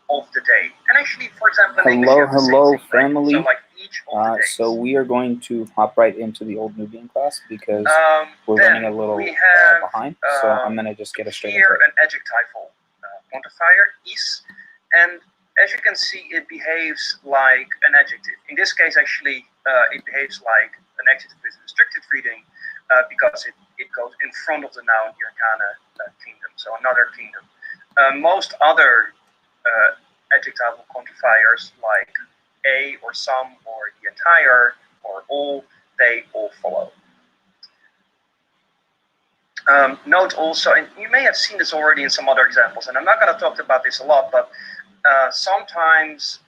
of the day. And actually, for example, in hello, English, you have the hello, same thing, right? family. So like each of the days. So we are going to hop right into the old Nubian class because we're running a little behind. So I'm gonna just get us straight into here it. an adjectival quantifier is, and as you can see, it behaves like an adjective. In this case, actually, it behaves like an adjective with restricted reading because it goes in front of the noun Hirkana kingdom, so another kingdom. Most other adjectival quantifiers like a or some or the entire or all, they all follow. Note also, and you may have seen this already in some other examples, and I'm not going to talk about this a lot, but sometimes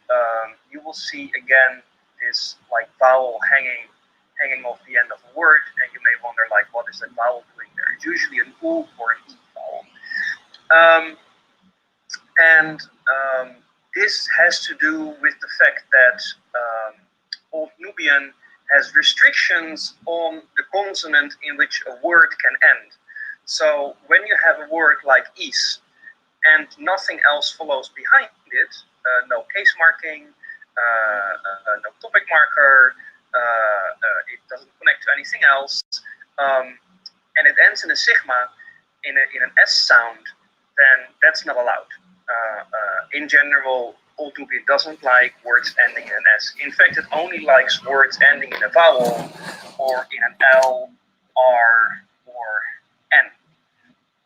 you will see again this like vowel hanging off the end of a word, and you may wonder like, what is that vowel doing there? It's usually an U or an E vowel. This has to do with the fact that Old Nubian has restrictions on the consonant in which a word can end. So when you have a word like is and nothing else follows behind it, no case marking, no topic marker, it doesn't connect to anything else, and it ends in a sigma, in an S sound, then that's not allowed. In general, Old Nubian doesn't like words ending in an S. In fact, it only likes words ending in a vowel or in an L, R, or N.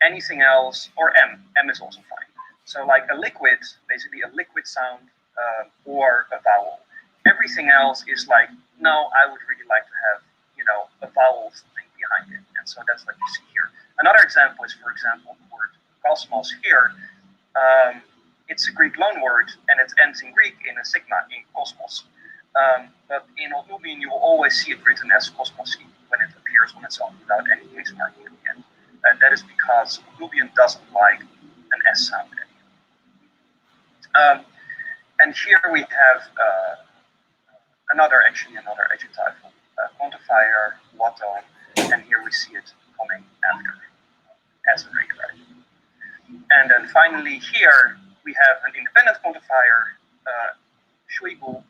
Anything else, or M. M is also fine. So like a liquid, basically a liquid sound or a vowel. Everything else is like, no, I would really like to have, a vowel thing behind it. And so that's what you see here. Another example is, for example, the word cosmos here. It's a Greek loanword, and it ends in Greek in a sigma, in cosmos. But in Old Nubian, you will always see it written as cosmosi when it appears on its own without any case marking at the end. And that is because Nubian doesn't like an S sound anymore. And here we have another adjectival quantifier, watone, and here we see it coming after as a regular. And then finally here we have an independent quantifier, shuibu,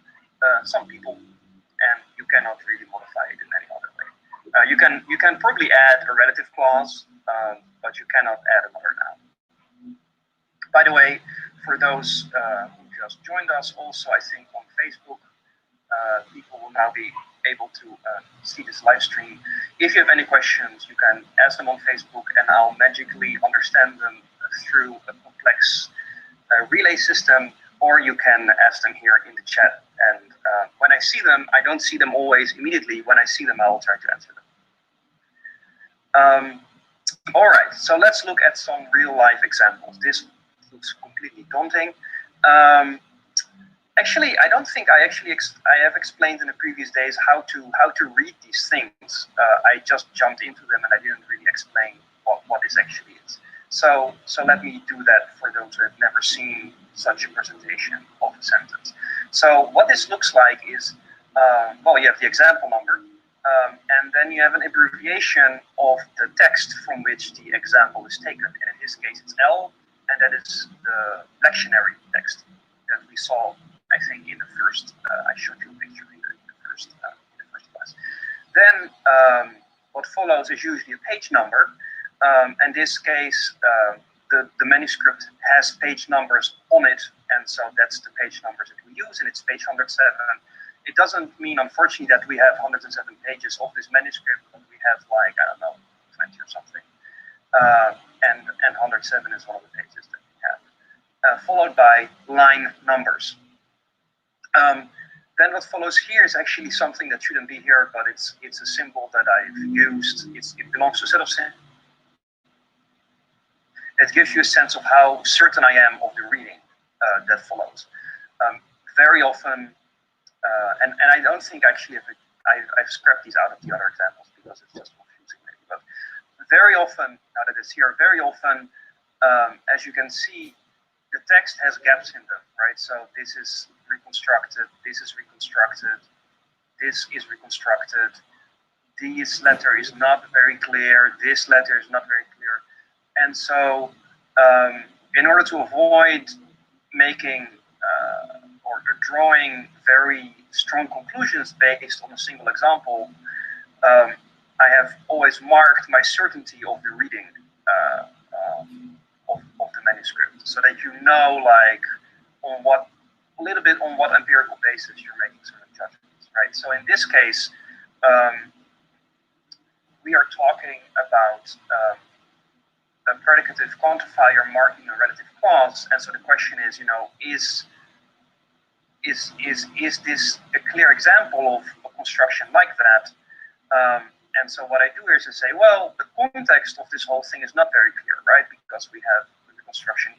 some people, and you cannot really modify it in any other way. You can probably add a relative clause, but you cannot add another noun. By the way, for those who just joined us, also I think on Facebook, people will now be able to see this live stream. If you have any questions, you can ask them on Facebook, and I'll magically understand them through a complex relay system, or you can ask them here in the chat. And when I see them, I don't see them always immediately. When I see them, I will try to answer them. All right, so let's look at some real life examples. This looks completely daunting. Actually, I don't think I have explained in the previous days how to read these things. I just jumped into them and I didn't really explain what this actually is. So let me do that for those who have never seen such a presentation of a sentence. So what this looks like is, you have the example number, and then you have an abbreviation of the text from which the example is taken. And in this case, it's L, and that is the lectionary text that we saw, I think, in the first, I showed you a picture in the first class. Then what follows is usually a page number. In this case, the manuscript has page numbers on it, and so that's the page numbers that we use, and it's page 107. It doesn't mean, unfortunately, that we have 107 pages of this manuscript, but we have like, I don't know, 20 or something. And 107 is one of the pages that we have, followed by line numbers. Then what follows here is actually something that shouldn't be here, but it's a symbol that I've used. It belongs to a set of symbols. It gives you a sense of how certain I am of the reading that follows. Very often, and I don't think actually I've scrapped these out of the other examples because it's just confusing maybe. But very often, now that it's here, very often, as you can see, the text has gaps in them, right? So this is reconstructed, this is reconstructed, this is reconstructed, this letter is not very clear, this letter is not very clear. And so in order to avoid making or drawing very strong conclusions based on a single example, I have always marked my certainty of the reading of the manuscript, so that you know, like, a little bit on what empirical basis you're making certain judgments, right? So in this case, we are talking about a predicative quantifier marking a relative clause, and so the question is, is this a clear example of a construction like that? And so what I do here is to say, well, the context of this whole thing is not very clear, right? Because we have reconstruction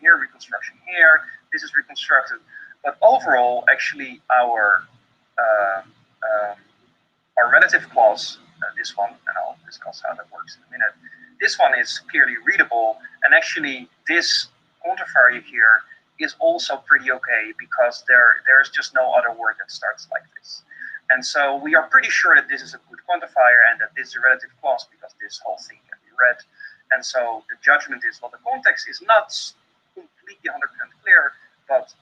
here, this is reconstructed. But overall, actually, our relative clause, this one, and I'll discuss how that works in a minute, this one is clearly readable, and actually this quantifier here is also pretty okay, because there's just no other word that starts like this. And so we are pretty sure that this is a good quantifier and that this is a relative clause, because this whole thing can be read. And so the judgment is, well, the context is not completely 100% clear, but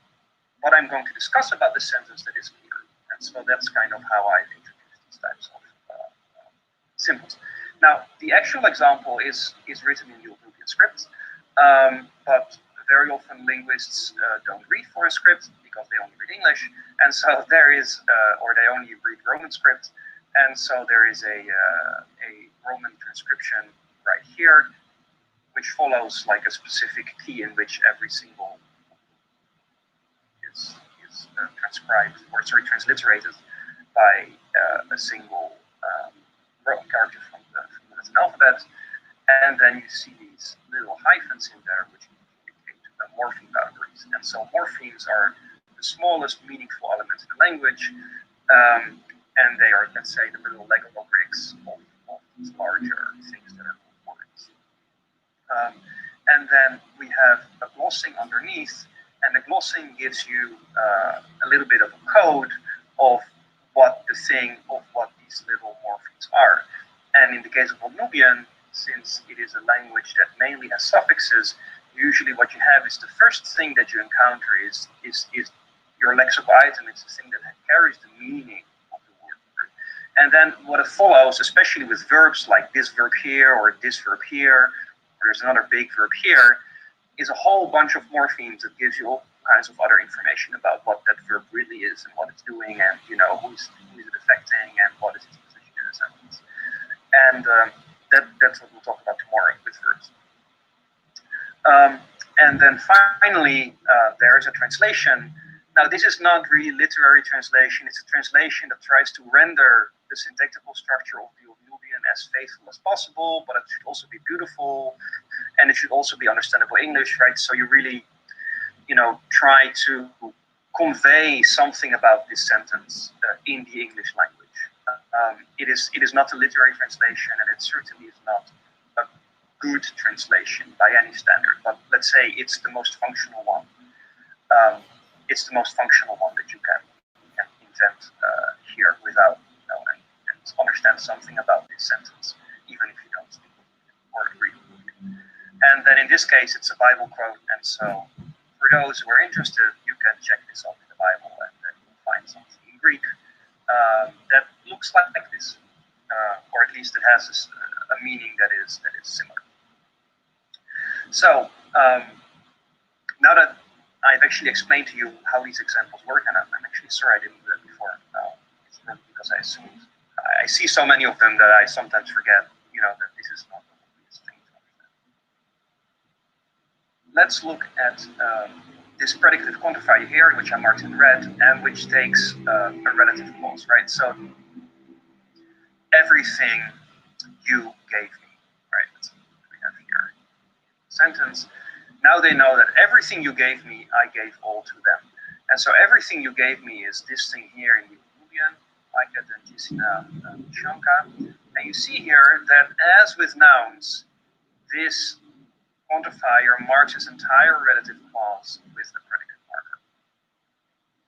what I'm going to discuss about the sentence that is clear. And so that's kind of how I introduce these types of symbols. Now, the actual example is written in the Old Nubian script, but very often linguists don't read foreign script because they only read English, and so there is, or they only read Roman script, and so there is a Roman transcription right here, which follows like a specific key in which every symbol is transliterated by a single character from the Latin alphabet, and then you see these little hyphens in there, which indicate the morpheme boundaries. And so morphemes are the smallest meaningful elements in the language, and they are, let's say, the little Lego bricks of these larger things that are called words. And then we have a glossing underneath, and the glossing gives you a little bit of a code of what these little morphemes are. And in the case of Old Nubian, since it is a language that mainly has suffixes, usually what you have is the first thing that you encounter is your lexical item. It's the thing that carries the meaning of the word. And then what it follows, especially with verbs like this verb here or this verb here, or there's another big verb here, is a whole bunch of morphemes that gives you all kinds of other information about what that verb really is and what it's doing, and who's it affecting and what is its position in a sentence. And that's what we'll talk about tomorrow with verbs. And then finally, there is a translation. Now, this is not really literary translation. It's a translation that tries to render the syntactical structure of the Old Nubian as faithful as possible, but it should also be beautiful, and it should also be understandable English, right? So you really, try to convey something about this sentence in the English language. It is not a literary translation, and it certainly is not a good translation by any standard, but let's say it's the most functional one. It's the most functional one that you can invent here without and understand something about this sentence, even if you don't speak or agree with it. And then in this case, it's a Bible quote, and so for those who are interested, you can check this out in the Bible, and then you'll find something in Greek that looks like this, or at least it has a meaning that is similar. So now that I've actually explained to you how these examples work, and I'm actually sorry I didn't do that before. It's not because I assumed I see so many of them that I sometimes forget, that this is not the obvious thing to understand. Let's look at this predicative quantifier here, which I marked in red, and which takes a relative clause, right? So everything you gave me, right? That's what we have here. Sentence. Now they know that everything you gave me, I gave all to them. And so everything you gave me is this thing here in the Nubian, like the Gisina Shanka. And you see here that as with nouns, this quantifier marks its entire relative clause with the predicate marker.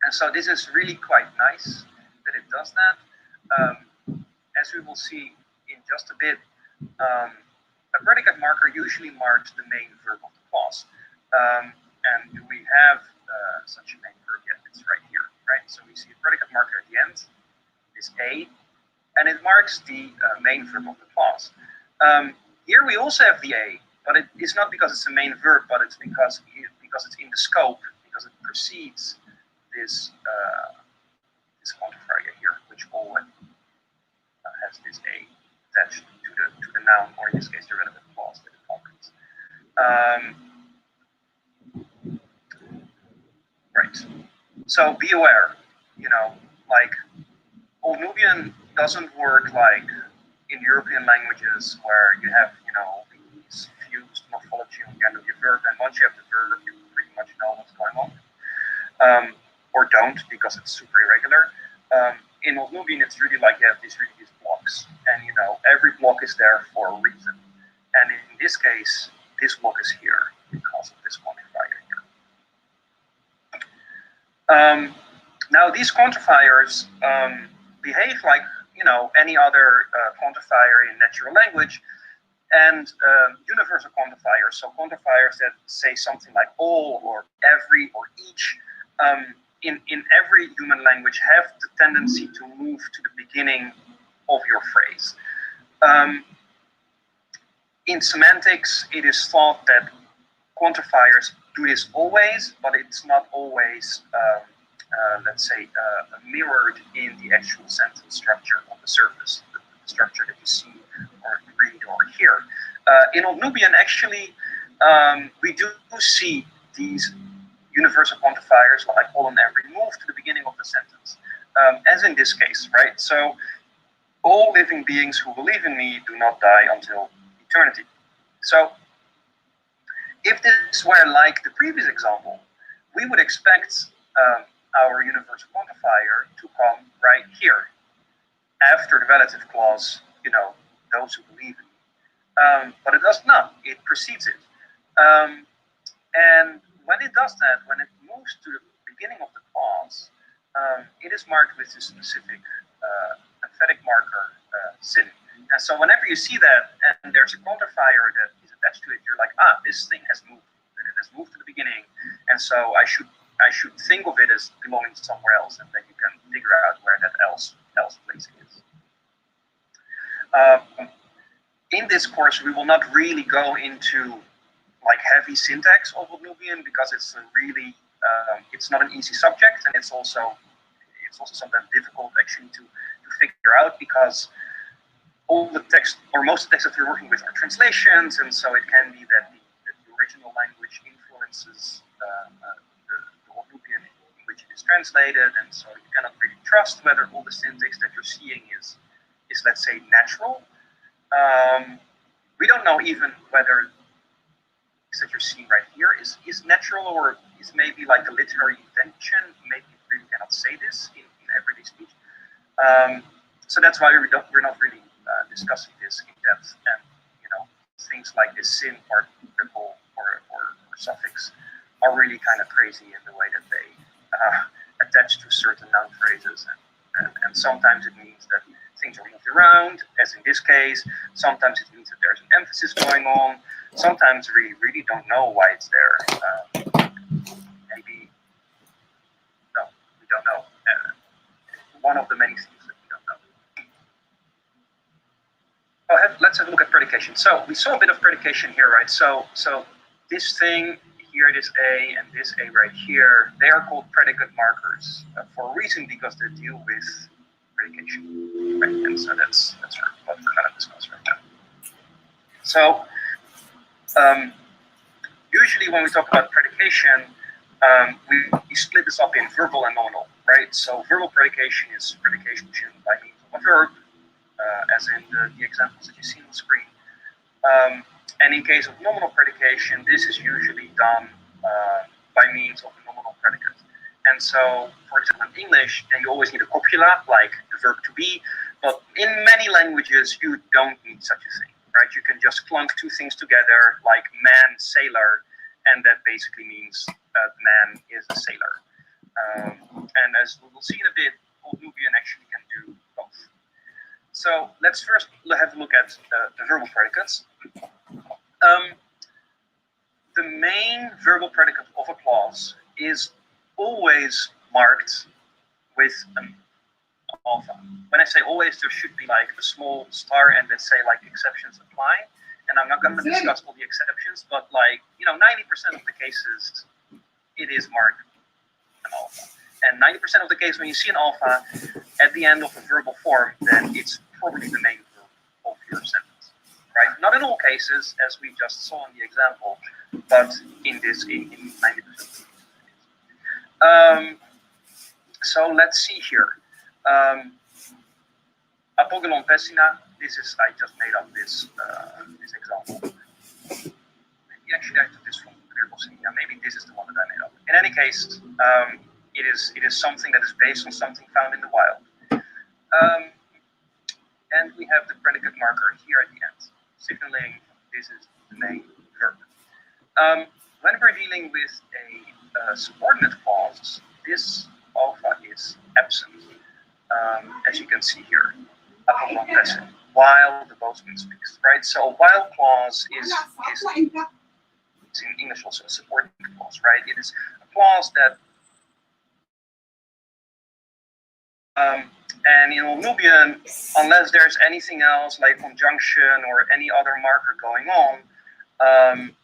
And so this is really quite nice that it does that. As we will see in just a bit, a predicate marker usually marks the main verb of the clause. And we have such a main verb yet. It's right here, right? So we see a predicate marker at the end, this A, and it marks the main verb of the clause. Here we also have the A, but it is not because it's a main verb, but it's because it's in the scope, because it precedes this this quantifier here, which always has this A attached to the noun, or in this case the relevant clause that it contains. Right. So be aware, like Old Nubian doesn't work like in European languages where you have, these fused morphology on the end of your verb, and once you have the verb, you pretty much know what's going on, or don't because it's super irregular. In Old Nubian, it's really like you have these blocks, and every block is there for a reason. And in this case, this block is here because of this quantifier here. Now these quantifiers behave like any other quantifier in natural language, and universal quantifiers, so quantifiers that say something like all or every or each, in every human language have the tendency to move to the beginning of your phrase. In semantics, it is thought that quantifiers do this always, but it's not always, let's say, mirrored in the actual sentence structure on the surface, the structure that you see or read or hear. In Old Nubian, actually, we do see these universal quantifiers like all and every move to the beginning of the sentence, as in this case, right? So, all living beings who believe in me do not die until eternity. So, if this were like the previous example, we would expect our universal quantifier to come right here, after the relative clause, those who believe in me. But it does not, it precedes it. And when it does that, when it moves to the beginning of the clause, it is marked with this specific emphatic marker, sin. And so whenever you see that, and there's a quantifier that is attached to it, you're like, this thing has moved. It has moved to the beginning, and so I should think of it as belonging somewhere else, and then you can figure out where that else place is. In this course, we will not really go into like heavy syntax of Old Nubian because it's a really it's not an easy subject, and it's also sometimes difficult actually to figure out because all the text or most of the text that we're working with are translations, and so it can be that the original language influences the Old Nubian in which it is translated, and so you cannot really trust whether all the syntax that you're seeing is let's say natural. We don't know even whether that you're seeing right here is natural or is maybe like a literary invention. Maybe you really cannot say this in everyday speech. So that's why we're not really discussing this in depth. And things like this sin particle or suffix are really kind of crazy in the way that they attach to certain noun phrases, and sometimes it means that things are moved around, as in this case. Sometimes it means that there's an emphasis going on. Sometimes we really don't know why it's there. Maybe, no, we don't know. One of the many things that we don't know. Let's have a look at predication. So we saw a bit of predication here, right? So this thing here, this A and this A right here, they are called predicate markers for a reason, because they deal with predication, right? And so that's what we're going to discuss right now. So usually when we talk about predication, we split this up in verbal and nominal, right? So verbal predication is predication by means of a verb, as in the examples that you see on the screen. And in case of nominal predication, this is usually done by means of a nominal predicate. And so, for example, in English, then you always need a copula, like the verb to be. But in many languages, you don't need such a thing, right? You can just clunk two things together, like man, sailor, and that basically means that man is a sailor. And as we will see in a bit, Old Nubian actually can do both. So let's first have a look at the verbal predicates. The main verbal predicate of a clause is always marked with an alpha. When I say always, there should be like a small star and then say like exceptions apply. And I'm not going to discuss all the exceptions, but like, 90% of the cases, it is marked an alpha. And 90% of the case when you see an alpha at the end of a verbal form, then it's probably the main verb of your sentence, right? Not in all cases, as we just saw in the example, but in 90% of the cases. So let's see here. Apogilon Pessina, this is, I just made up this example. Maybe actually I took this from Predication. Maybe this is the one that I made up. In any case, it is something that is based on something found in the wild. And we have the predicate marker here at the end, signaling this is the main verb. When we're dealing with a subordinate clause, this alpha is absent, as you can see here, while the boatsman speaks, right? So a while clause is in English also a subordinate clause, right? It is a clause that and in Old Nubian, unless there's anything else like conjunction or any other marker going on,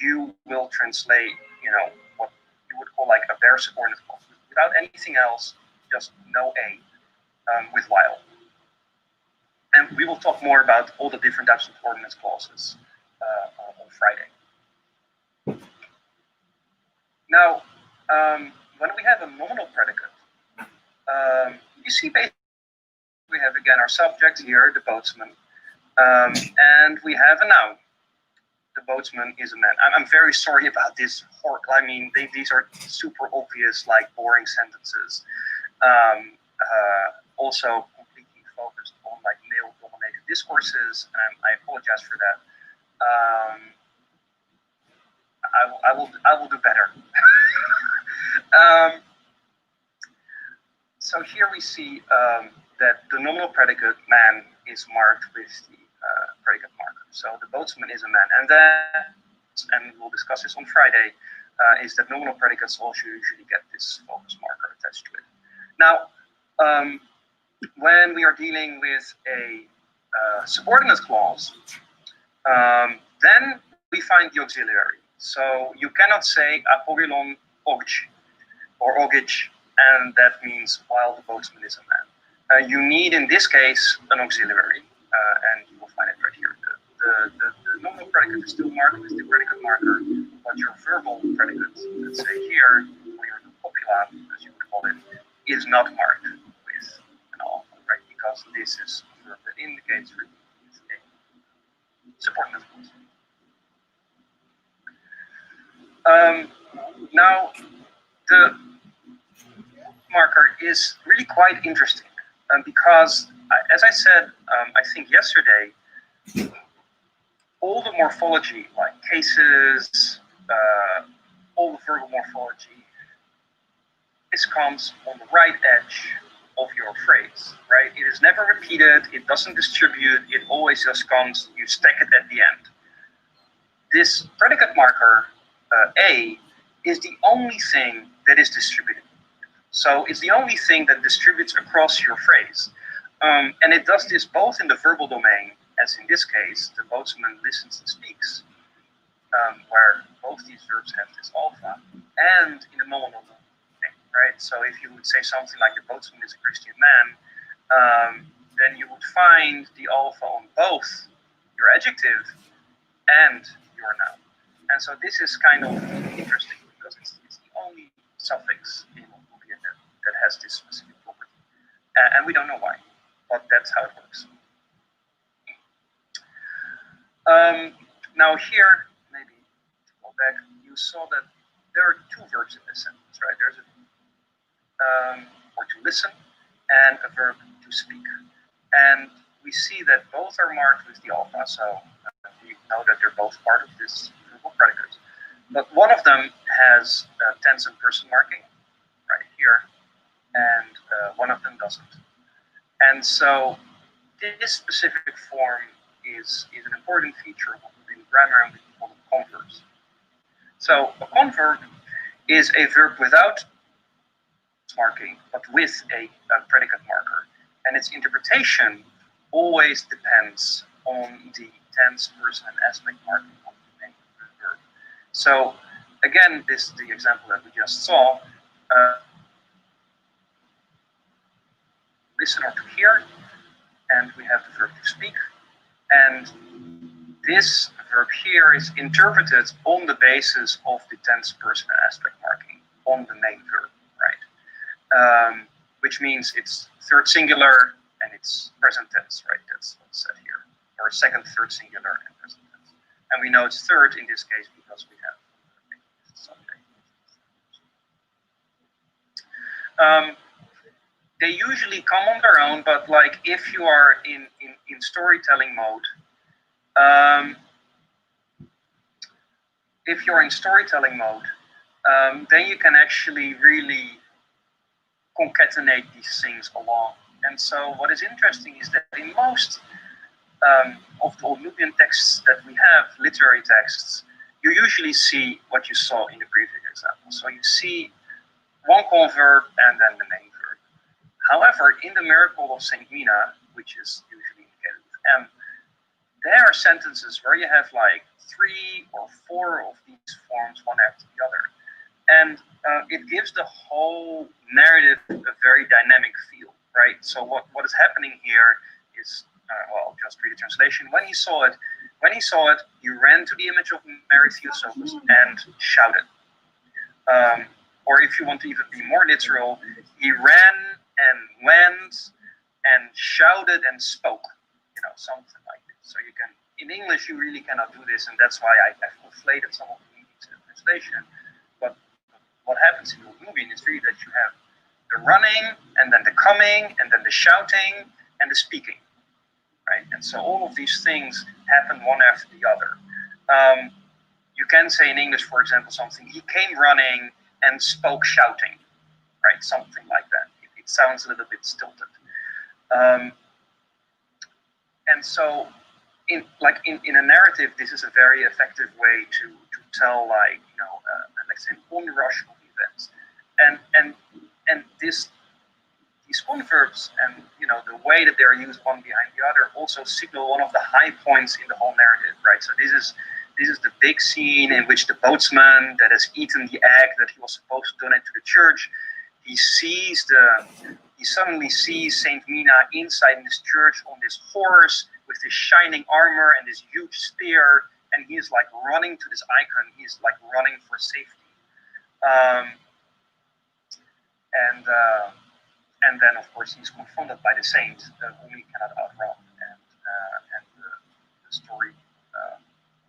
you will translate, what you would call like a bare subordinate clause. Without anything else, just no A with while. And we will talk more about all the different types of subordinate clauses on Friday. Now, when we have a nominal predicate, you see basically we have again our subject here, the boatsman, and we have a noun. The boatsman is a man. I'm very sorry about this. I mean, these are super obvious, like boring sentences. Also completely focused on like male-dominated discourses, and I apologize for that. I will do better. So here we see that the nominal predicate man is marked with the predicate marker. So the boatsman is a man, and we'll discuss this on Friday. Is that nominal predicates also usually get this focus marker attached to it. Now, when we are dealing with a subordinate clause, then we find the auxiliary. So you cannot say apogilon ogj or ogij, and that means while the boatsman is a man. You need, in this case, an auxiliary, and you will find it right here. The nominal predicate is still marked with the predicate marker, but your verbal predicate, let's say here, or your copula, as you would call it, is not marked with an alpha, right? Because this is a verb that indicates for a subordinate clause. Now, the marker is really quite interesting because, as I said, I think yesterday, all the morphology, like cases, all the verbal morphology, this comes on the right edge of your phrase, right? It is never repeated, it doesn't distribute, it always just comes, you stack it at the end. This predicate marker, A, is the only thing that is distributed. So it's the only thing that distributes across your phrase. And it does this both in the verbal domain, as in this case, the boatsman listens and speaks, where both these verbs have this alpha, and in the nominal domain, right? So if you would say something like the boatsman is a Christian man, then you would find the alpha on both your adjective and your noun. And so this is kind of interesting because it's the only suffix in Nubian that has this specific property. And we don't know why, but that's how it works. Now here, maybe to go back, you saw that there are two verbs in this sentence, right? There's a or to listen and a verb to speak. And we see that both are marked with the alpha, so we know that they're both part of this verbal predicate. But one of them has tense and person marking right here, and one of them doesn't. And so this specific form is an important feature within grammar, and we call them converbs. So a converb is a verb without marking, but with a predicate marker. And its interpretation always depends on the tense, person, and aspect marking of the main verb. So again, this is the example that we just saw. Listen or to hear, and we have the verb to speak. And this verb here is interpreted on the basis of the tense, person, and aspect marking on the main verb, right? Which means it's third singular and it's present tense, right? That's what's said here. Or second, third singular and present tense. And we know it's third in this case because we have subject. They usually come on their own, but like if you are in storytelling mode, if you're in storytelling mode, then you can actually really concatenate these things along. And so what is interesting is that in most of the old Nubian texts that we have, literary texts, you usually see what you saw in the previous example. So you see one converb and then the main verb. However, in the miracle of Saint Mina, which is usually indicated with M, there are sentences where you have like 3 or 4 of these forms, one after the other. And it gives the whole narrative a very dynamic feel, right? So what is happening here is, well, just read the translation. When he saw it, he ran to the image of Mary Theotokos and shouted. Or if you want to even be more literal, he ran and went and shouted and spoke, you know, something like this. So you can, in English, you really cannot do this, and that's why I've conflated some of the meanings in the translation. But what happens in Nubian is really that you have the running, and then the coming, and then the shouting, and the speaking, right? And so all of these things happen one after the other. You can say in English, for example, something, he came running and spoke shouting, right? Something like that. It sounds a little bit stilted. And so in a narrative, this is a very effective way to tell, like, you know, let's say, onrush of events. And these converbs and, you know, the way that they're used one behind the other also signal one of the high points in the whole narrative, right? So this is the big scene in which the boatsman that has eaten the egg that he was supposed to donate to the church, he suddenly sees Saint Mina inside this church on this horse with this shining armor and this huge spear, and he's like running to this icon. He's like running for safety. And then, of course, he's confronted by the saint whom he cannot outrun, and the story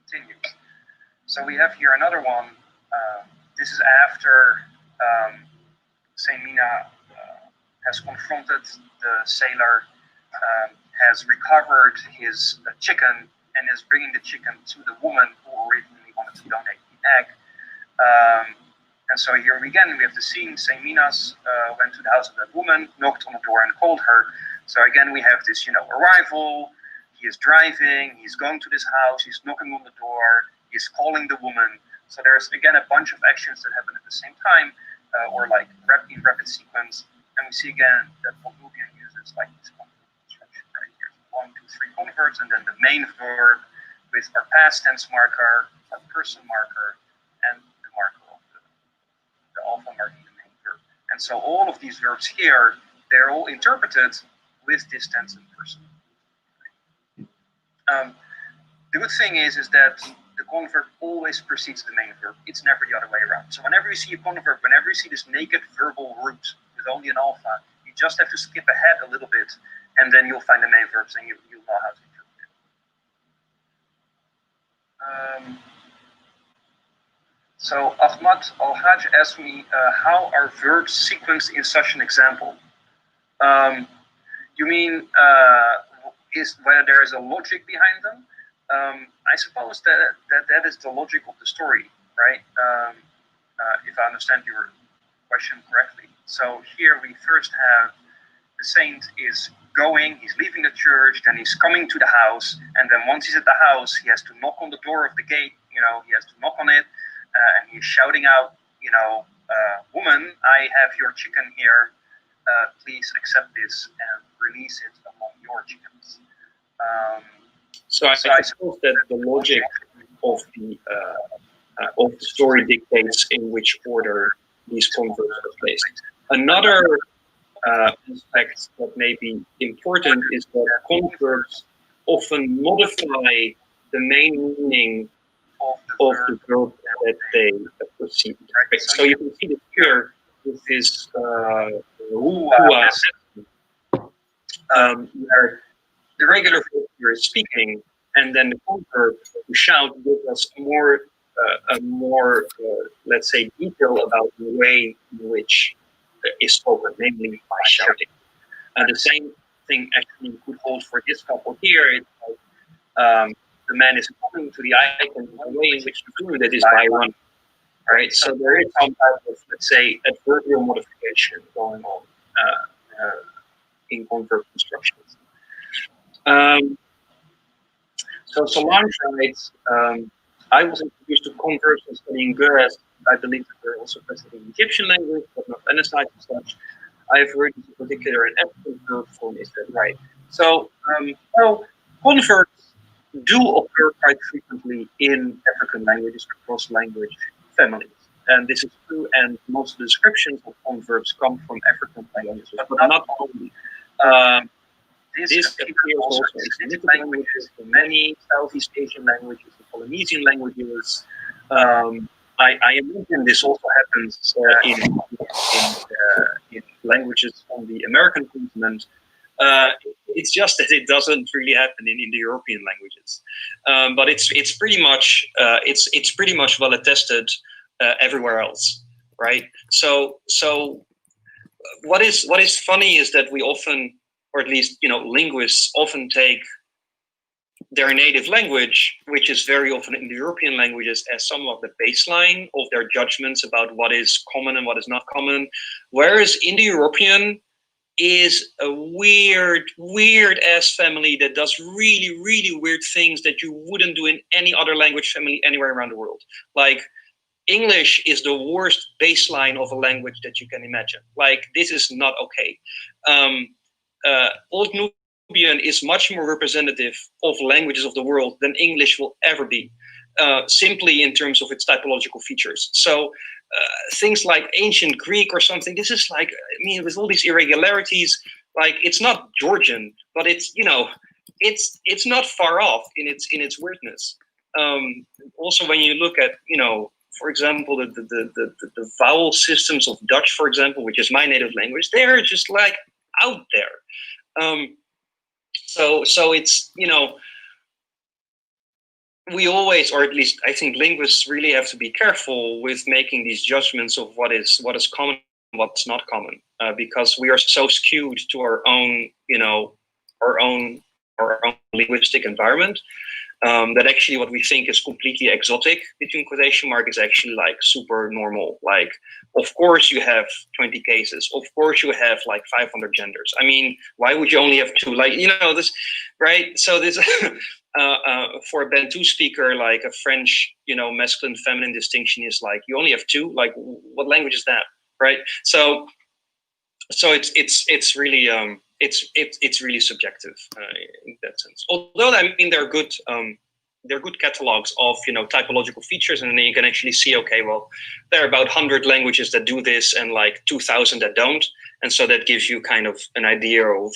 continues. So we have here another one. This is after Saint Mina has confronted the sailor, has recovered his chicken, and is bringing the chicken to the woman who originally wanted to donate the egg. And so here again, we have the scene. Saint Minas went to the house of that woman, knocked on the door and called her. So again, we have this, you know, arrival. He is driving, he's going to this house, he's knocking on the door, he's calling the woman. So there's, again, a bunch of actions that happen at the same time, or like in rapid sequence. And we see again that what Nubian uses like this construction, right? Here's 1, 2, 3 converts, and then the main verb with our past tense marker, our person marker, and the marker of the alpha marking the main verb. And so all of these verbs here, they're all interpreted with this tense and person. The good thing is that the converb always precedes the main verb. It's never the other way around. So whenever you see a converb, whenever you see this naked verbal root with only an alpha, you just have to skip ahead a little bit, and then you'll find the main verbs, and you'll know how to interpret it. So Ahmad Al-Hajj asked me, how are verbs sequenced in such an example? You mean is whether there is a logic behind them? I suppose that is the logic of the story, right? If I understand your question correctly. So here we first have the saint is going, he's leaving the church, then he's coming to the house, and then once he's at the house, he has to knock on the door of the gate, you know, he has to knock on it, and he's shouting out, you know, woman, I have your chicken here. Please accept this and release it among your chickens. So I suppose that the logic of the story dictates in which order these converbs are placed. Another aspect that may be important is that converbs often modify the main meaning of the verb that they precede. Right? So you can see this here with this where the regular verb here is speaking, and then the converb to shout gives us a more let's say detail about the way in which is spoken, namely by shouting. And the same thing actually could hold for this couple here. It's like the man is coming to the icon, the way in which to do that is by running. Right? So there is some type of, let's say, adverbial modification going on in converb constructions. So Solange writes, I was introduced to converbs and studying Goethe. I believe that they're also present in Egyptian language, but not Renaissance and such. I've heard in particular an African verb form. Is that right? So, well, converbs do occur quite frequently in African languages across language families. And this is true, and most of the descriptions of converbs come from African languages, but not only. This appears also in Semitic languages, in many Southeast Asian languages, in Polynesian languages. I imagine this also happens in languages on the American continent. It's just that it doesn't really happen in Indo-European languages, but it's pretty much well attested everywhere else, right? So what is funny is that we often, or at least linguists often take their native language, which is very often in the European languages, as some of the baseline of their judgments about what is common and what is not common, whereas Indo-European is a weird ass family that does really weird things that you wouldn't do in any other language family anywhere around the world. Like English is the worst baseline of a language that you can imagine. Like, this is not okay. Old Nubian is much more representative of languages of the world than English will ever be, simply in terms of its typological features. So things like ancient Greek or something, this is like, I mean, with all these irregularities, like, it's not Georgian, but it's, it's not far off in its weirdness. Also, when you look at, for example, the vowel systems of Dutch, for example, which is my native language, they're just like out there. So it's, we always, or at least I think linguists really have to be careful with making these judgments of what is common and what's not common, because we are so skewed to our own, our own linguistic environment, that actually what we think is completely exotic, between quotation mark, is actually like super normal. Like, of course you have 20 cases. Of course you have like 500 genders. I mean, why would you only have 2? Like, this, right? So this, for a Bantu speaker, like a French, masculine, feminine distinction is like, you only have 2? Like, what language is that, right? So it's really, it's really subjective in that sense. Although, I mean, there are good catalogs of typological features, and then you can actually see, okay, well, there are about 100 languages that do this and like 2,000 that don't, and so that gives you kind of an idea of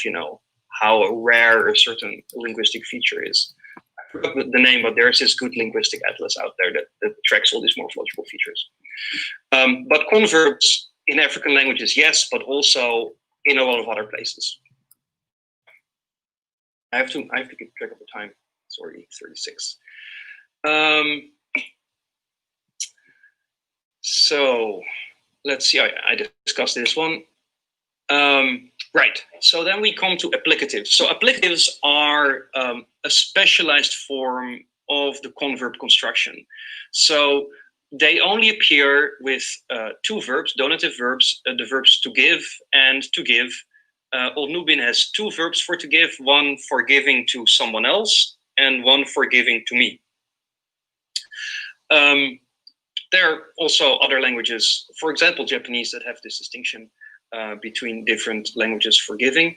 how rare a certain linguistic feature is. I forgot the name, but there's this good linguistic atlas out there that tracks all these morphological features. But converbs in African languages, yes, but also in a lot of other places. I have to keep track of the time. It's already 36. So let's see. I discussed this one. Right. So then we come to applicatives. So applicatives are a specialized form of the converb construction. So they only appear with 2 verbs, donative verbs, the verbs to give and to give. Old Nubian has 2 verbs for to give, one for giving to someone else and one for giving to me. there are also other languages, for example, Japanese, that have this distinction between different languages for giving.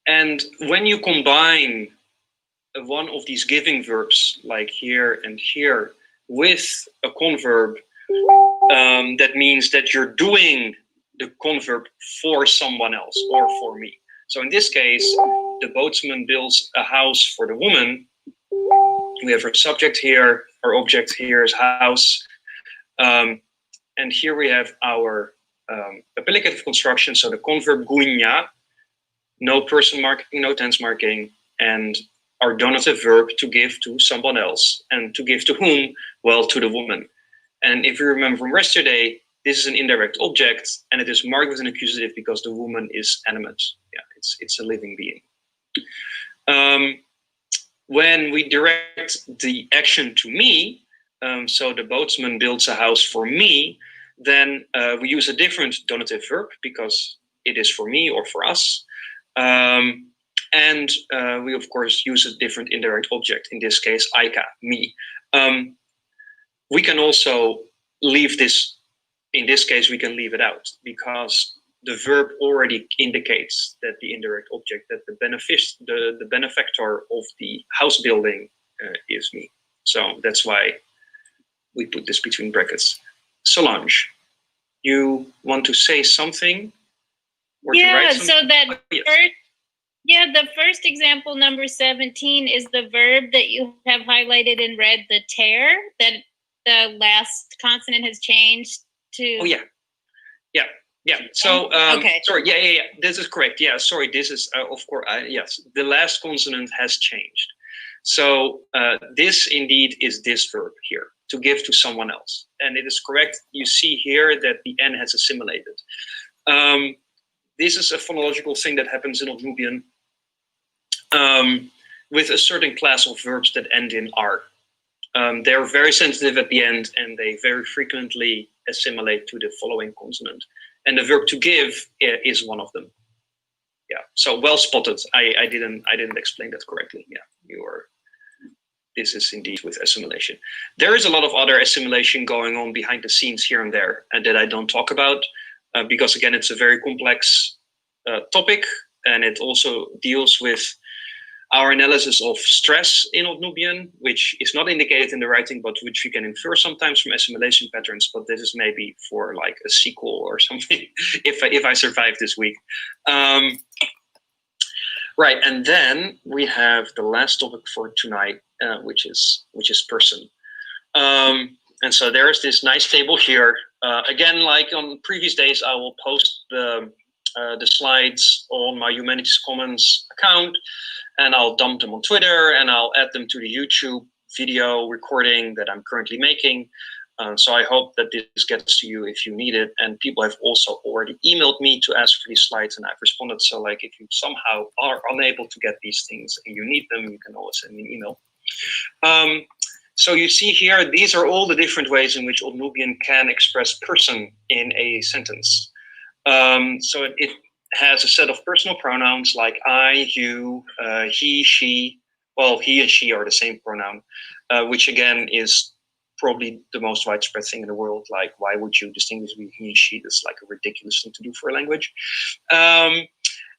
And when you combine one of these giving verbs, like here and here, with a converb, that means that you're doing the converb for someone else or for me. So in this case, the boatsman builds a house for the woman. We have our subject here, our object here is house. And here we have our applicative construction. So the converb gunya, no person marking, no tense marking, and our donative verb to give to someone else. And to give to whom? Well, to the woman. And if you remember from yesterday, this is an indirect object, and it is marked with an accusative because the woman is animate. Yeah, it's a living being. When we direct the action to me, so the boatsman builds a house for me, then we use a different donative verb because it is for me or for us. And we, of course, use a different indirect object, in this case, aika, me. We can also leave this, in this case, we can leave it out because the verb already indicates that the indirect object, that the benefactor of the house building is me. So that's why we put this between brackets. Solange, you want to say something? Or to write something? So that the first example, number 17, is the verb that you have highlighted in red, the tear, that the last consonant has changed to. Oh, yeah. So, okay. Sorry, yeah. This is correct. Yeah, sorry, this is, of course, yes, the last consonant has changed. So this indeed is this verb here, to give to someone else. And it is correct. You see here that the N has assimilated. This is a phonological thing that happens in Old Nubian with a certain class of verbs that end in R. They're very sensitive at the end, and they very frequently assimilate to the following consonant. And the verb to give is one of them. Yeah, so well spotted. I didn't explain that correctly. Yeah, you are. This is indeed with assimilation. There is a lot of other assimilation going on behind the scenes here and there, and that I don't talk about because, again, it's a very complex topic, and it also deals with our analysis of stress in Old Nubian, which is not indicated in the writing, but which we can infer sometimes from assimilation patterns. But this is maybe for like a sequel or something, if I survive this week. Right, and then we have the last topic for tonight, which is person. And so there's this nice table here. Again, like on previous days, I will post the slides on my Humanities Commons account, and I'll dump them on Twitter, and I'll add them to the YouTube video recording that I'm currently making. So I hope that this gets to you if you need it. And people have also already emailed me to ask for these slides, and I've responded. So like, if you somehow are unable to get these things and you need them, you can always send me an email. So you see here, these are all the different ways in which Old Nubian can express person in a sentence. So it has a set of personal pronouns like I, you, he, she. Well, he and she are the same pronoun, which again is probably the most widespread thing in the world. Like, why would you distinguish between he and she? That's like a ridiculous thing to do for a language.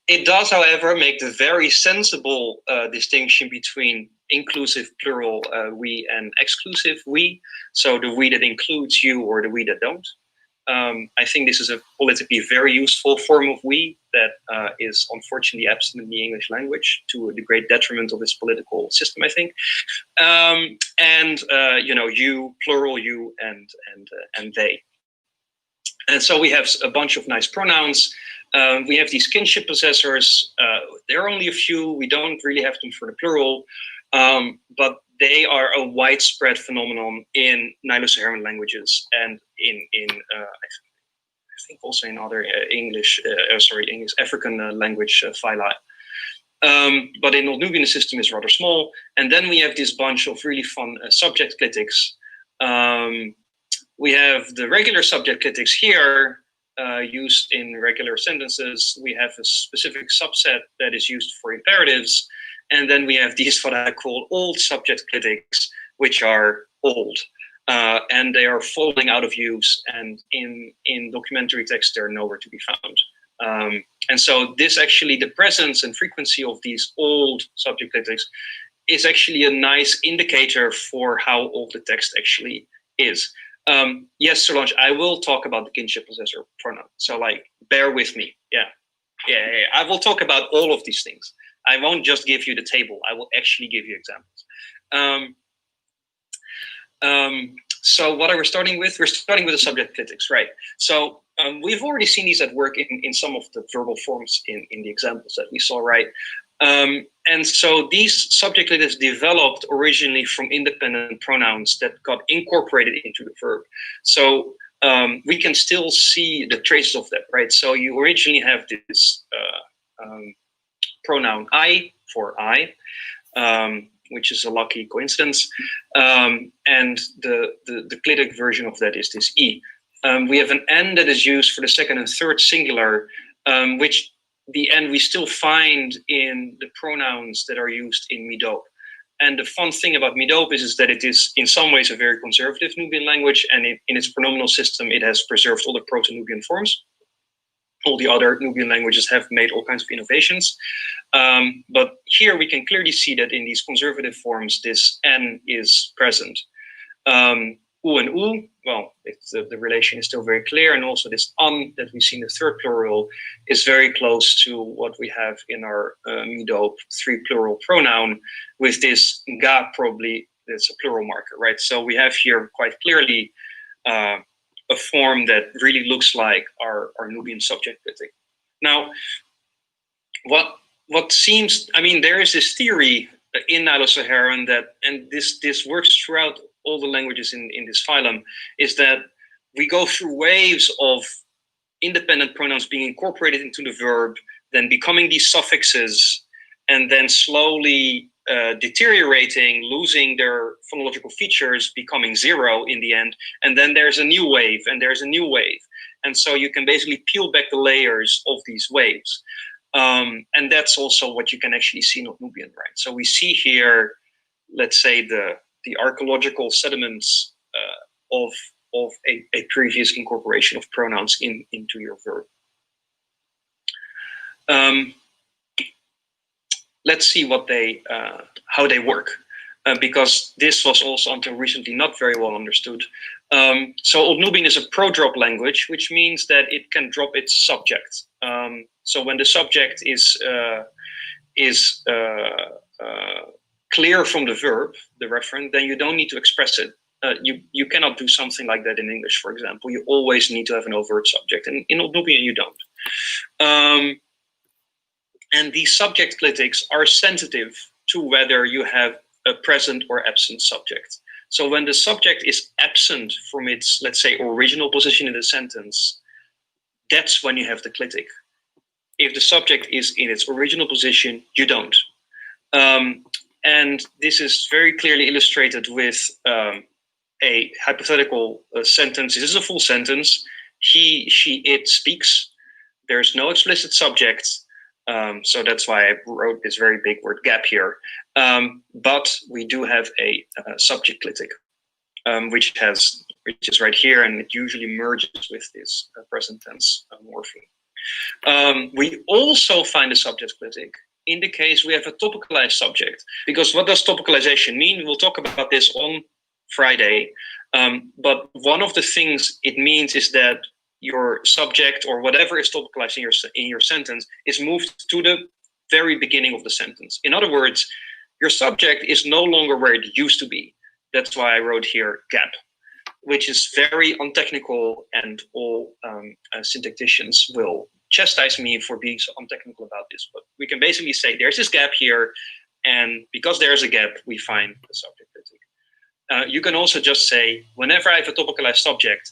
It does, however, make the very sensible distinction between inclusive plural we and exclusive we. So the we that includes you or the we that don't. I think this is a politically very useful form of we that is unfortunately absent in the English language to the great detriment of this political system, I think. And you, plural you, and they. And so we have a bunch of nice pronouns. We have these kinship possessors. There are only a few. We don't really have them for the plural, but they are a widespread phenomenon in Nilo-Saharan languages and I think also in other English African language phyla. But in Old Nubian, the system is rather small. And then we have this bunch of really fun subject clitics. We have the regular subject clitics here, used in regular sentences. We have a specific subset that is used for imperatives. And then we have these, what I call old subject clitics, which are old, and they are falling out of use, and in documentary text they're nowhere to be found. And so this actually, the presence and frequency of these old subject clitics is actually a nice indicator for how old the text actually is. Yes, Solange, I will talk about the kinship possessor pronoun. So like, bear with me. Yeah. I will talk about all of these things. I won't just give you the table. I will actually give you examples. So what are we starting with? We're starting with the subject clitics, right? So we've already seen these at work in some of the verbal forms in the examples that we saw, right? And so these subject clitics developed originally from independent pronouns that got incorporated into the verb. So we can still see the traces of that, right? So you originally have this pronoun I for I, which is a lucky coincidence. And the clitic version of that is this E. We have an N that is used for the second and third singular, which the N we still find in the pronouns that are used in Midope. And the fun thing about Midope is that it is in some ways a very conservative Nubian language, and in its pronominal system, it has preserved all the Proto-Nubian forms. All the other Nubian languages have made all kinds of innovations. But here we can clearly see that in these conservative forms, this N is present. U and U, well, the relation is still very clear. And also this an that we see in the third plural is very close to what we have in our Midope 3 plural pronoun with this ga, probably that's a plural marker, right? So we have here quite clearly a form that really looks like our Nubian subject clitic. Now, what seems, I mean, there is this theory in Nilo-Saharan that, and this works throughout all the languages in this phylum, is that we go through waves of independent pronouns being incorporated into the verb, then becoming these suffixes, and then slowly deteriorating, losing their phonological features, becoming zero in the end. And then there's a new wave, and there's a new wave. And so you can basically peel back the layers of these waves. And that's also what you can actually see in Nubian, right? So we see here, let's say, the archaeological sediments of a previous incorporation of pronouns into your verb. Let's see what how they work, because this was also until recently not very well understood. So Old Nubian is a pro-drop language, which means that it can drop its subject. So when the subject is clear from the verb, the referent, then you don't need to express it. You cannot do something like that in English, for example. You always need to have an overt subject, and in Old Nubian you don't. And these subject clitics are sensitive to whether you have a present or absent subject. So when the subject is absent from its, let's say, original position in the sentence, that's when you have the clitic. If the subject is in its original position, you don't. And this is very clearly illustrated with a hypothetical sentence. This is a full sentence. He, she, it speaks. There's no explicit subject. So that's why I wrote this very big word gap here. But we do have a subject clitic, which is right here, and it usually merges with this present tense morpheme. We also find a subject clitic in the case we have a topicalized subject, because what does topicalization mean? We'll talk about this on Friday. But one of the things it means is that your subject or whatever is topicalized in your sentence is moved to the very beginning of the sentence. In other words, your subject is no longer where it used to be. That's why I wrote here gap, which is very untechnical, and all syntacticians will chastise me for being so untechnical about this. But we can basically say there's this gap here, and because there's a gap, we find the subject clitic. You can also just say, whenever I have a topicalized subject,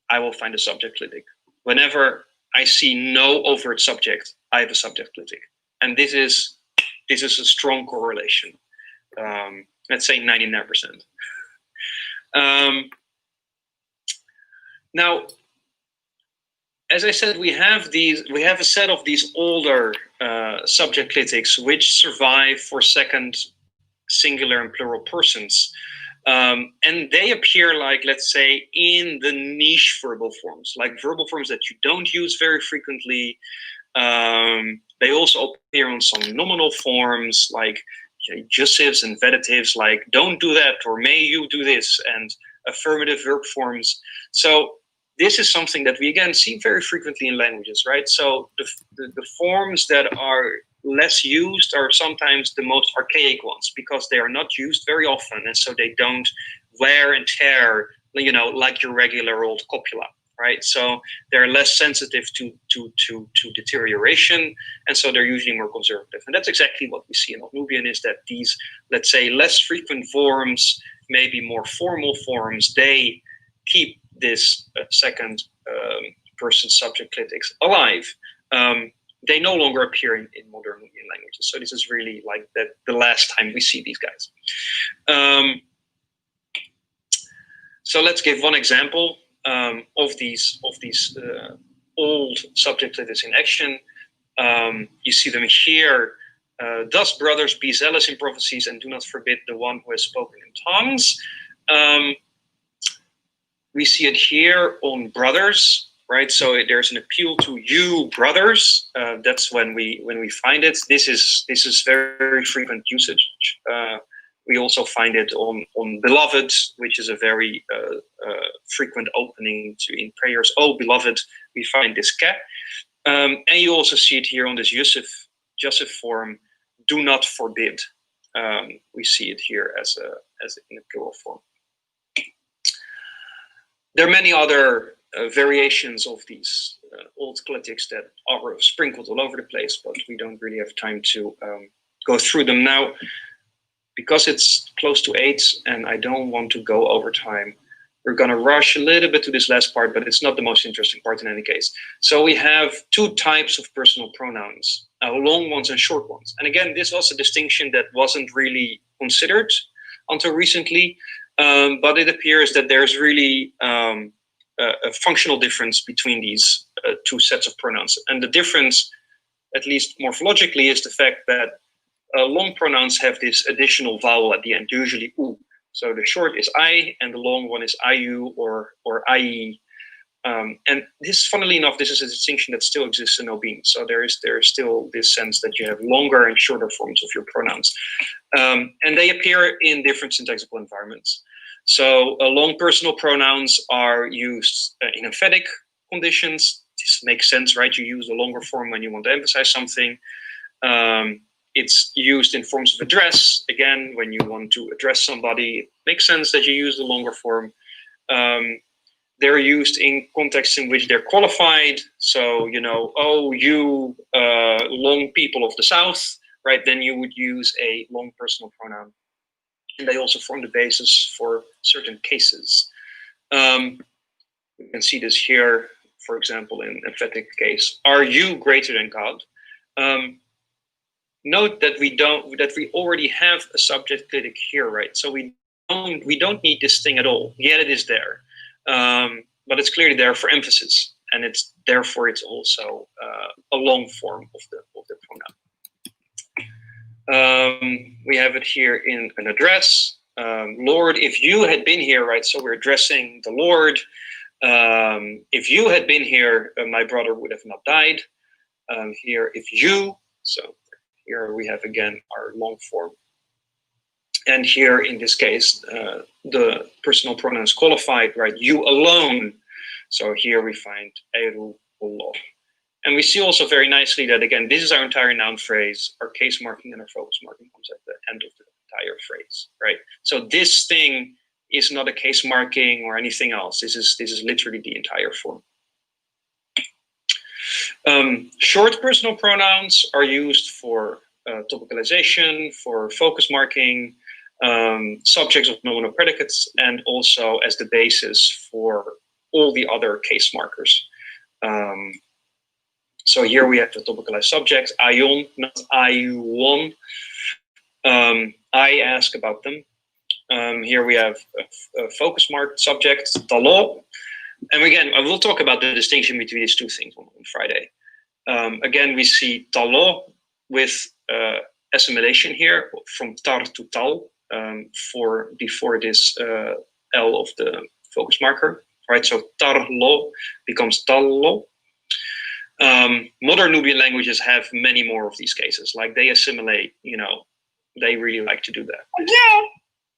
I will find a subject clitic. Whenever I see no overt subject, I have a subject clitic. And this is a strong correlation. Let's say 99%. Now, as I said, we have a set of these older subject clitics which survive for second, singular, and plural persons. And they appear like, let's say, in the niche verbal forms, like verbal forms that you don't use very frequently. They also appear on some nominal forms, like jussives and vedatives, like don't do that, or may you do this, and affirmative verb forms. So this is something that we again see very frequently in languages, right? So the forms that are less used are sometimes the most archaic ones, because they are not used very often, and so they don't wear and tear, you know, like your regular old copula, right? So they're less sensitive to deterioration, and so they're usually more conservative. And that's exactly what we see in Old Nubian, is that these, let's say, less frequent forms, maybe more formal forms, they keep this second person subject clitics alive. They no longer appear in modern Nubian languages. So this is really like the last time we see these guys. So let's give one example of these old subject clitics in action. You see them here. Thus, brothers, be zealous in prophecies and do not forbid the one who has spoken in tongues. We see it here on brothers, right? So there's an appeal to you, brothers. That's when we find it. This is very frequent usage. We also find it on beloved, which is a very frequent opening in prayers. Oh, beloved, we find this ke. And you also see it here on this jussive form. Do not forbid. We see it here as in a plural form. There are many other variations of these old clitics that are sprinkled all over the place, but we don't really have time to go through them now, because it's close to 8 and I don't want to go over time. We're going to rush a little bit to this last part, but it's not the most interesting part in any case. So we have 2 types of personal pronouns, long ones and short ones. And again, this was a distinction that wasn't really considered until recently. But it appears that there's really a functional difference between these 2 sets of pronouns. And the difference, at least morphologically, is the fact that long pronouns have this additional vowel at the end, usually u. So the short is I, and the long one is iu or ie. And this, funnily enough, this is a distinction that still exists in Nubian. So there is still this sense that you have longer and shorter forms of your pronouns. And they appear in different syntactical environments. So long personal pronouns are used in emphatic conditions. This makes sense, right? You use a longer form when you want to emphasize something. It's used in forms of address. Again, when you want to address somebody, it makes sense that you use the longer form. They're used in contexts in which they're qualified. So, you know, oh, you long people of the South, right? Then you would use a long personal pronoun. And they also form the basis for certain cases. You can see this here, for example, in emphatic case. Are you greater than God? Note that we already have a subject clitic here, right? So we don't need this thing at all. Yet it is there, but it's clearly there for emphasis, and therefore it's also a long form of the pronoun. We have it here in an address. Lord, if you had been here, right? So we're addressing the Lord. If you had been here, my brother would have not died. Here, if you, so here we have again our long form. And here in this case, the personal pronoun is qualified, right? You alone. So here we find Eru Allah. And we see also very nicely that, again, this is our entire noun phrase. Our case marking and our focus marking comes at the end of the entire phrase, right? So this thing is not a case marking or anything else. This is literally the entire form. Short personal pronouns are used for topicalization, for focus marking, subjects of nominal predicates, and also as the basis for all the other case markers. So here we have the topicalized subjects, aion, not aiuon. I ask about them. Here we have a focus marked subject, talo. And again, I will talk about the distinction between these 2 things on Friday. Again, we see talo with assimilation here from tar to tal. for before this L of the focus marker, right? So tarlo becomes tallo. Modern Nubian languages have many more of these cases. Like they assimilate, they really like to do that.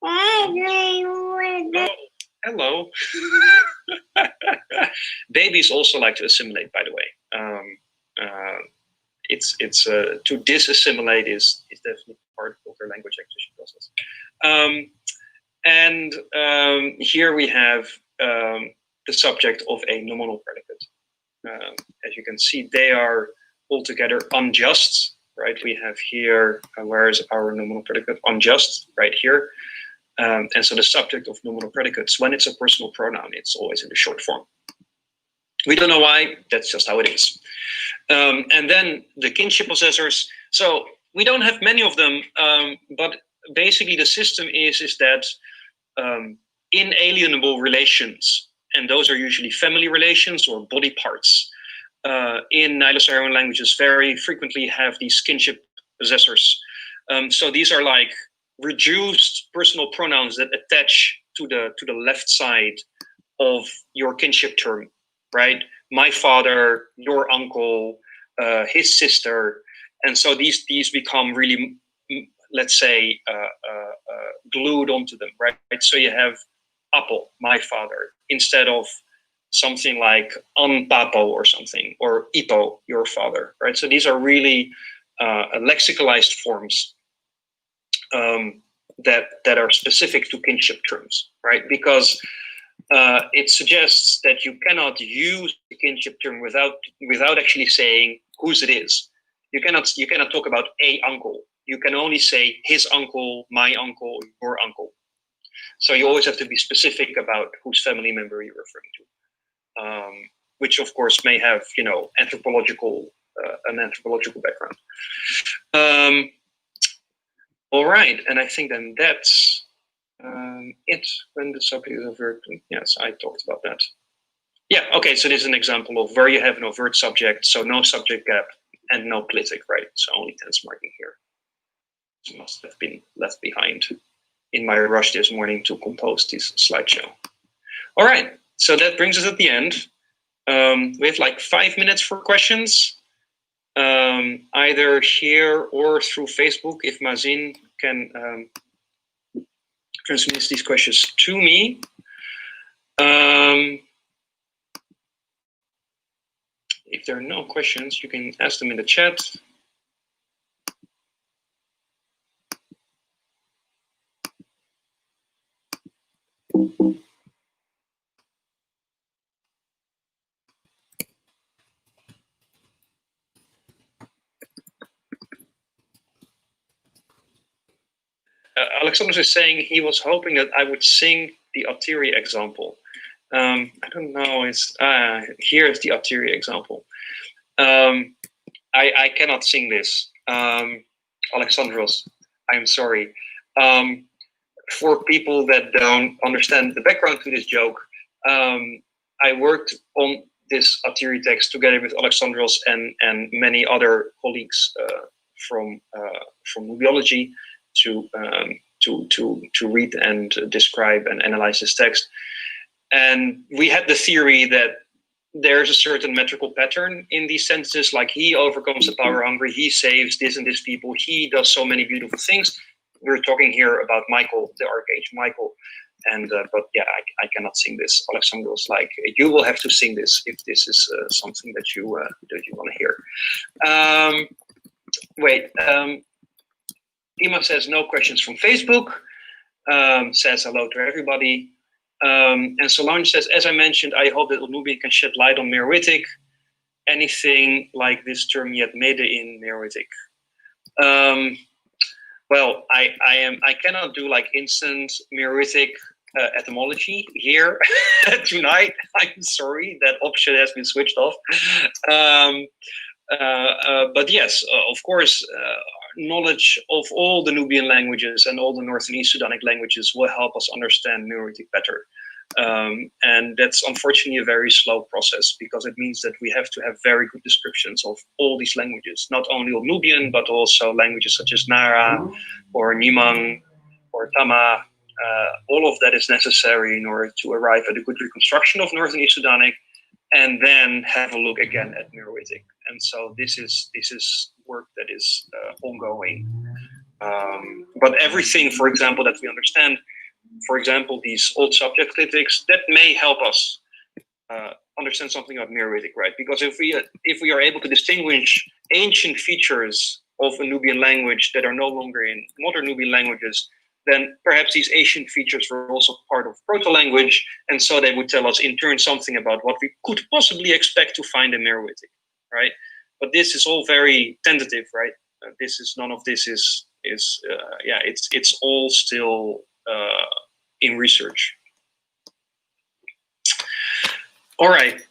Oh, hello. Babies also like to assimilate, by the way. It's to disassimilate is definitely part of their language acquisition process. Here we have the subject of a nominal predicate. As you can see, they are altogether unjust, right? We have here, where is our nominal predicate? Unjust, right here. And so the subject of nominal predicates, when it's a personal pronoun, it's always in the short form. We don't know why, that's just how it is. And then the kinship possessors. So we don't have many of them, but basically the system is that inalienable relations, and those are usually family relations or body parts, in Nilo-Saharan languages very frequently have these kinship possessors. So these are like reduced personal pronouns that attach to the left side of your kinship term, right? My father, your uncle, his sister, and so these become really, let's say, glued onto them, right? So you have Apo, my father, instead of something like Papo or something, or Ipo, your father, right? So these are really lexicalized forms that are specific to kinship terms, right? Because it suggests that you cannot use the kinship term without actually saying whose it is. You cannot talk about a uncle. You can only say his uncle, my uncle, your uncle. So you always have to be specific about whose family member you're referring to, which of course may have an anthropological background. All right, and I think then that's it when the subject is overt. Yes, I talked about that. Yeah, okay, so this is an example of where you have an overt subject, so no subject gap and no politic, right? So only tense marking here. This must have been left behind in my rush this morning to compose this slideshow. All right, so that brings us at the end. We have like 5 minutes for questions, either here or through Facebook, if Mazin can transmit these questions to me. If there are no questions, you can ask them in the chat. Alexander is saying he was hoping that I would sing the Atiri example. I don't know. Here's the Atiri example. I cannot sing this. Alexandros, I'm sorry. For people that don't understand the background to this joke, I worked on this Atiri text together with Alexandros and many other colleagues from Nubiology to read and describe and analyze this text. And we had the theory that there's a certain metrical pattern in these sentences, like he overcomes the power hungry, he saves this and this people, he does so many beautiful things. We're talking here about Michael, the Archangel Michael. And but yeah, I cannot sing this. Alexander was like, you will have to sing this if this is something that you want to hear. Wait. Ima says no questions from Facebook. Says hello to everybody. And Solange says, as I mentioned, I hope that Nubian can shed light on Meroitic. Anything like this term yet made in Meroitic? Well, I cannot do like instant Meroitic etymology here tonight. I'm sorry, that option has been switched off. But yes, of course, knowledge of all the Nubian languages and all the North and East Sudanic languages will help us understand Meroitic better. And that's unfortunately a very slow process, because it means that we have to have very good descriptions of all these languages, not only of Nubian, but also languages such as Nara or Nimang or Tama. All of that is necessary in order to arrive at a good reconstruction of Northern East Sudanic, and then have a look again at Meroitic. And so this is work that is ongoing. But everything, for example, that we understand, for example, these old subject clitics, that may help us understand something about Meroitic, right? Because if we are able to distinguish ancient features of a Nubian language that are no longer in modern Nubian languages, then perhaps these ancient features were also part of proto-language, and so they would tell us in turn something about what we could possibly expect to find in Meroitic, right? But this is all very tentative, right? None of this is it's all still in research. All right.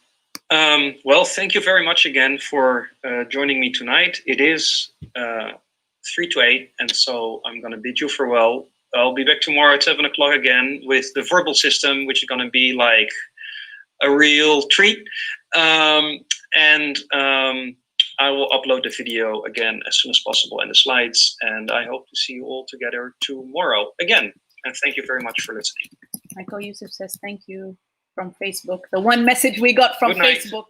Well, thank you very much again for joining me tonight. It is 3 to 8, and so I'm going to bid you farewell. I'll be back tomorrow at 7 o'clock again with the verbal system, which is going to be like a real treat. I will upload the video again as soon as possible and the slides, and I hope to see you all together tomorrow again. And thank you very much for listening. Michael Yusuf says thank you from Facebook. The one message we got from Facebook.